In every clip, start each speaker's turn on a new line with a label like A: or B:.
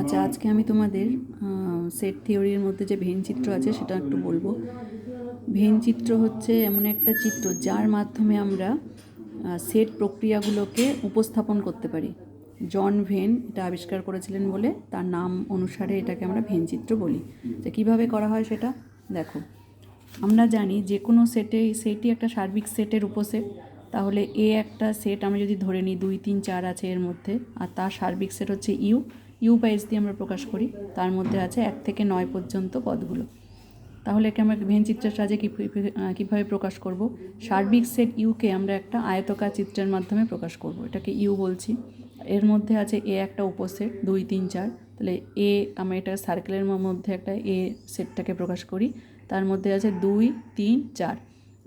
A: আচ্ছা, আজকে আমি তোমাদের সেট থিওরির মধ্যে যে ভেন চিত্র আছে সেটা একটু বলবো। ভেন চিত্র হচ্ছে এমন একটা চিত্র যার মাধ্যমে আমরা সেট প্রক্রিয়াগুলোকে উপস্থাপন করতে পারি। জন ভেন এটা আবিষ্কার করেছিলেন বলে তার নাম অনুসারে এটাকে আমরা ভেন চিত্র বলি। তো কীভাবে করা হয় সেটা দেখো। আমরা জানি যে কোনো সেটই একটা সার্বিক সেটের উপসেট। তাহলে এ একটা সেট আমি যদি ধরে নিই 2, 3, 4 আছে এর মধ্যে, আর তার সার্বিক সেট হচ্ছে ইউ বা এস দিয়ে আমরা প্রকাশ করি। তার মধ্যে আছে 1 থেকে 9 পর্যন্ত পদগুলো। তাহলে একে আমরা ভেন চিত্রের সাহায্যে কীভাবে প্রকাশ করব? সার্বিক সেট ইউকে আমরা একটা আয়তকার চিত্রের মাধ্যমে প্রকাশ করব। এটাকে ইউ বলছি। এর মধ্যে আছে এ একটা উপসেট 2, 3, 4। তাহলে এ আমরা এটা সার্কেলের মধ্যে একটা এ সেটটাকে প্রকাশ করি। তার মধ্যে আছে 2, 3, 4।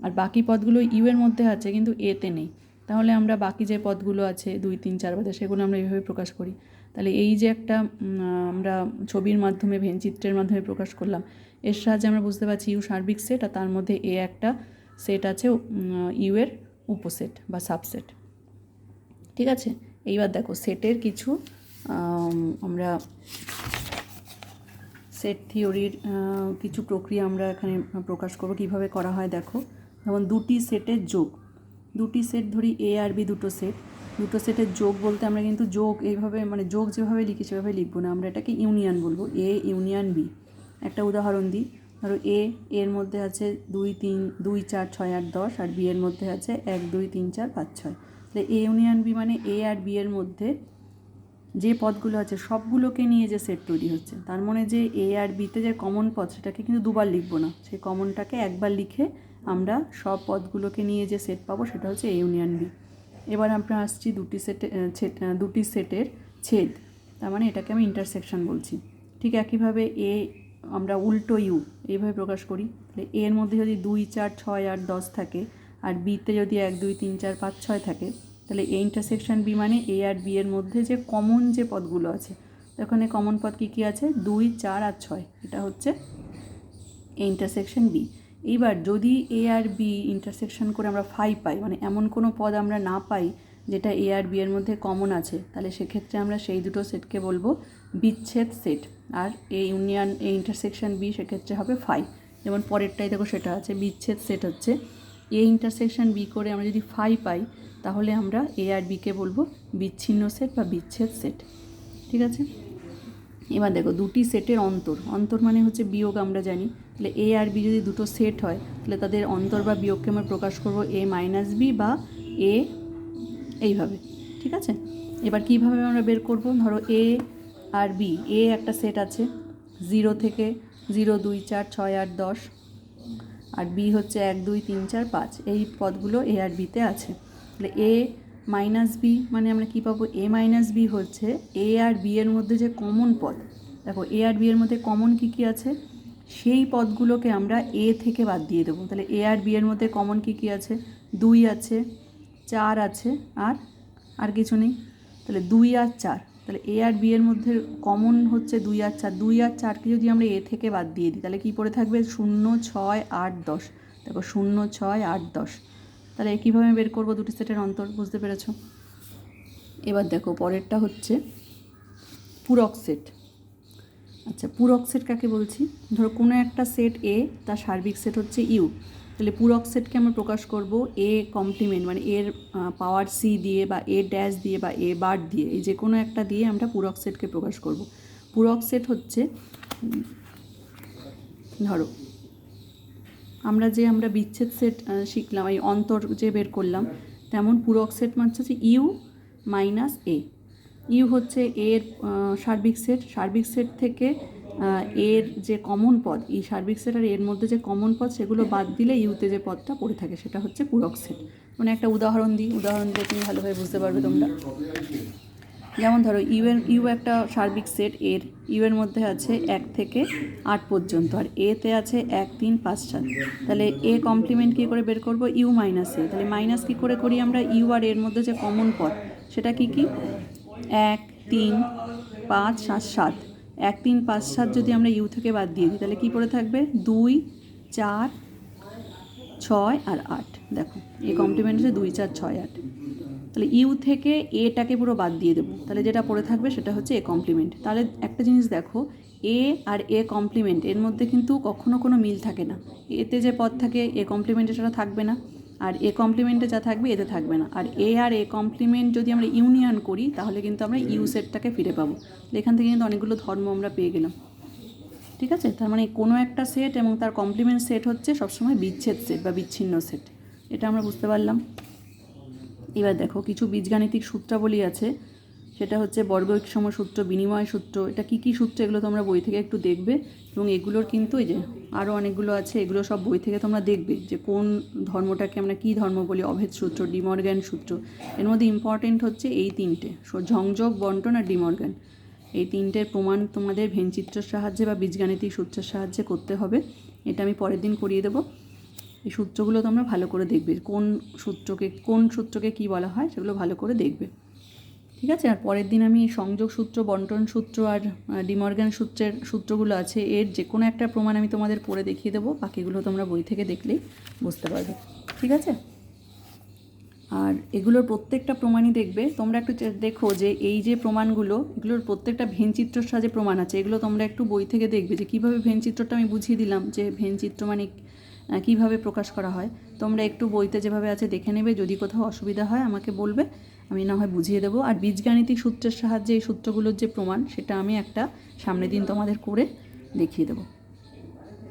A: আর বাকি পদগুলো ইউ এর মধ্যে আছে কিন্তু এতে নেই। তাহলে আমরা বাকি যে পদগুলো আছে 2, 3, 4 বাদে সেগুলো আমরা এইভাবে প্রকাশ করি। তাহলে এই যে একটা আমরা ছবির মাধ্যমে ভেন চিত্রের মাধ্যমে প্রকাশ করলাম, এর সাহায্যে আমরা বুঝতে পারছি ইউ সার্বিক সেট আর তার মধ্যে এ একটা সেট আছে ইউ এর উপসেট বা সাবসেট। ঠিক আছে, এইবার দেখো সেটের কিছু আমরা সেট থিওরির কিছু প্রক্রিয়া আমরা এখানে প্রকাশ করব। কীভাবে করা হয় দেখো। যেমন দুটি সেটের যোগ, দুটি সেট ধরি এ আর বি, দুটো সেটের যোগ বলতে আমরা কিন্তু যোগ এইভাবে মানে যোগ যেভাবে লিখি সেভাবে লিখবো না, আমরা এটাকে ইউনিয়ন বলবো। A union B. একটা উদাহরণ দিই, ধরো এর মধ্যে আছে 2, 3, 2, 4, 6, 8, 10, আর বি এর মধ্যে আছে 1, 2, 3, 4, 5, 6। তাহলে এ ইউনিয়ন বি মানে এ আর বি এর মধ্যে যে পদগুলো আছে সবগুলোকে নিয়ে যে সেট তৈরি হচ্ছে। তার মানে যে এ আর বিতে যে কমন পদ সেটাকে কিন্তু দুবার লিখবো না, সেই কমনটাকে একবার লিখে আমরা সব পদগুলোকে নিয়ে যে সেট পাবো সেটা হচ্ছে এ ইউনিয়ন বি। এবার আমরা আসছি দুটি সেটের ছেদ, তার মানে এটাকে আমি ইন্টারসেকশন বলছি। ঠিক একইভাবে আমরা উল্টো ইউ এইভাবে প্রকাশ করি। তাহলে এর মধ্যে যদি 2, 4, 6, 8, 10 থাকে আর বিতে যদি 1, 2, 3, 4, 5, 6 থাকে, তাহলে এ ইন্টারসেকশন বি মানে এ আর বি এর মধ্যে যে কমন যে পদগুলো আছে, এখানে কমন পদ কী আছে? 2, 4 আর 6। এটা হচ্ছে এ ইন্টারসেকশন বি। এইবার যদি এ আর বি ইন্টারসেকশন করে আমরা 5 পাই, মানে এমন কোনো পদ আমরা না পাই যেটা এ আর বি এর মধ্যে কমন আছে, তাহলে সেক্ষেত্রে আমরা সেই দুটো সেটকে বলবো বিচ্ছেদ সেট। আর এ ইন্টারসেকশন বি সেক্ষেত্রে হবে 5। যেমন পরেরটাই দেখো সেটা আছে, বিচ্ছেদ সেট হচ্ছে এ ইন্টারসেকশন বি করে আমরা যদি 5 পাই, তাহলে আমরা এ আর বিকে বলবো বিচ্ছিন্ন সেট বা বিচ্ছেদ সেট। ঠিক আছে, এবার দেখো দুটি সেটের অন্তর মানে হচ্ছে বিয়োগ। আমরা জানি তাহলে এ আর বি যদি দুটো সেট হয় তাহলে তাদের অন্তর বা বিয়োগকে আমরা প্রকাশ করব এ মাইনাস বি বা এ, এইভাবে। ঠিক আছে, এবার কীভাবে আমরা বের করব? ধরো এ আর বি, এ একটা সেট আছে 0 থেকে 0, 2, 4, 6, 8, 10, আর বি হচ্ছে 1, 2, 3, 4, 5। এই পদগুলো এ আর বিতে আছে। তাহলে এ মাইনাস বি মানে আমরা কী পাবো? এ মাইনাস বি হচ্ছে এ আর বি এর মধ্যে যে কমন পদ। দেখো এ আর বি এর মধ্যে কমন কী আছে সেই পদগুলোকে আমরা এ থেকে বাদ দিয়ে দেবো। তাহলে এ আর বি এর মধ্যে কমন কী আছে? 2 আছে, 4 আছে, আর কিছু নেই। তাহলে 2 আর 4, তাহলে এ আর বি এর মধ্যে কমন হচ্ছে 2 আর 4। 2 আর 4কে যদি আমরা এ থেকে বাদ দিয়ে দিই তাহলে কী পড়ে থাকবে? 0, 6, 8, 10। দেখো 0, 6, 8, 10। তাহলে কীভাবে বের করবো দুটি সেটের অন্তর? বুঝতে পেরেছ? এবার দেখো পরেরটা হচ্ছে পূরক সেট। আচ্ছা, পূরক সেট কাকে বলছি? ধরো কোনো একটা সেট এ, তার সার্বিক সেট হচ্ছে ইউ। তাহলে পূরক সেটকে আমরা প্রকাশ করব এ কমপ্লিমেন্ট মানে এর পাওয়ার সি দিয়ে বা এ ড্যাশ দিয়ে বা এ বার দিয়ে, এই যে কোনো একটা দিয়ে আমরা পূরক সেটকে প্রকাশ করব। পূরক সেট হচ্ছে, ধরো আমরা বিচ্ছেদ সেট শিখলাম, এই অন্তর যে বের করলাম, তেমন পূরক সেট মানে হচ্ছে ইউ মাইনাস এ। ইউ হচ্ছে এর সার্বিক সেট থেকে এর যে কমন পদ, এই সার্বিক সেট আর এর মধ্যে যে কমন পদ সেগুলো বাদ দিলে ইউতে যে পদটা পড়ে থাকে সেটা হচ্ছে পূরক সেট। মানে একটা উদাহরণ দিলে তুমি ভালোভাবে বুঝতে পারবে তোমরা। যেমন ধরো ইউ একটা সার্বিক সেট, ইউ এর মধ্যে আছে 1 থেকে 8 পর্যন্ত, আর এতে আছে 1, 3, 5, 7। তাহলে এ কমপ্লিমেন্ট কী করে বের করবো? ইউ মাইনাস এ। তাহলে মাইনাস কী করে করি আমরা? ইউ আর এর মধ্যে যে কমন পদ সেটা কি 1, 3, 5, 7। 1, 3, 5, 7 যদি আমরা ইউ থেকে বাদ দিয়ে দিই তাহলে কী পড়ে থাকবে? 2, 4, 6 আর 8। দেখো এ কমপ্লিমেন্ট হচ্ছে 2, 4, 6, 8। তাহলে ইউ থেকে এটাকে পুরো বাদ দিয়ে দেবো, তাহলে যেটা পড়ে থাকবে সেটা হচ্ছে এ কমপ্লিমেন্ট। তাহলে একটা জিনিস দেখো, এ আর এ কমপ্লিমেন্ট এর মধ্যে কিন্তু কখনো কোনো মিল থাকে না। এতে যে পদ থাকে এ কমপ্লিমেন্টে সেটা থাকবে না, আর এ কমপ্লিমেন্টে যা থাকবে এতে থাকবে না। আর এ আর এ কমপ্লিমেন্ট যদি আমরা ইউনিয়ন করি তাহলে কিন্তু আমরা ইউ সেটটাকে ফিরে পাবো। এখান থেকে কিন্তু অনেকগুলো ধর্ম আমরা পেয়ে গেলাম। ঠিক আছে, তার মানে কোনো একটা সেট এবং তার কমপ্লিমেন্ট সেট হচ্ছে সবসময় বিচ্ছেদ সেট বা বিচ্ছিন্ন সেট, এটা আমরা বুঝতে পারলাম। এবার দেখো কিছু বীজগাণিতিক সূত্রাবলী আছে, সেটা হচ্ছে বর্গৈকসম সূত্র, বিনিময় সূত্র, এটা কী কী সূত্র এগুলো তোমরা বই থেকে একটু দেখবে। এবং এগুলোর কিন্তু এই যে আরও অনেকগুলো আছে, এগুলো সব বই থেকে তোমরা দেখবে যে কোন ধর্মটাকে আমরা কী ধর্ম বলি, অভেদ সূত্র, ডিমর্গ্যান সূত্র। এর মধ্যে ইম্পর্টেন্ট হচ্ছে এই তিনটে, সংযোগ, বন্টন আর ডিমর্গ্যান। এই তিনটের প্রমাণ তোমাদের ভেনচিত্রের সাহায্যে বা বীজগাণিতিক সূত্রের সাহায্যে করতে হবে। এটা আমি পরের দিন করিয়ে দেবো। এই সূত্রগুলো তোমরা ভালো করে দেখবে, কোন সূত্রকে কী বলা হয় সেগুলো ভালো করে দেখবে। ঠিক আছে, আর পরের দিন আমি সংযোগ সূত্র, বন্টন সূত্র আর ডিমর্গ্যান সূত্রের সূত্রগুলো আছে, এর যে কোনো একটা প্রমাণ আমি তোমাদের পড়ে দেখিয়ে দেবো, বাকিগুলো তোমরা বই থেকে দেখলেই বুঝতে পারবে। ঠিক আছে, আর এগুলোর প্রত্যেকটা প্রমাণই দেখবে তোমরা একটু দেখো যে এই যে প্রমাণগুলো, এগুলোর প্রত্যেকটা ভেনচিত্রর সাহায্যে প্রমাণ আছে, এগুলো তোমরা একটু বই থেকে দেখবে যে কীভাবে ভেনচিত্রটা আমি বুঝিয়ে দিলাম যে ভেনচিত্র মানে কীভাবে প্রকাশ করা হয়। তোমরা একটু বইতে যেভাবে আছে দেখে নেবে, যদি কোথাও অসুবিধা হয় আমাকে বলবে, আমি না হয় বুঝিয়ে দেবো। আর বীজগাণিতিক সূত্রের সাহায্যে এই সূত্রগুলোর যে প্রমাণ সেটা আমি একটা সামনের দিন তোমাদের করে দেখিয়ে দেবো।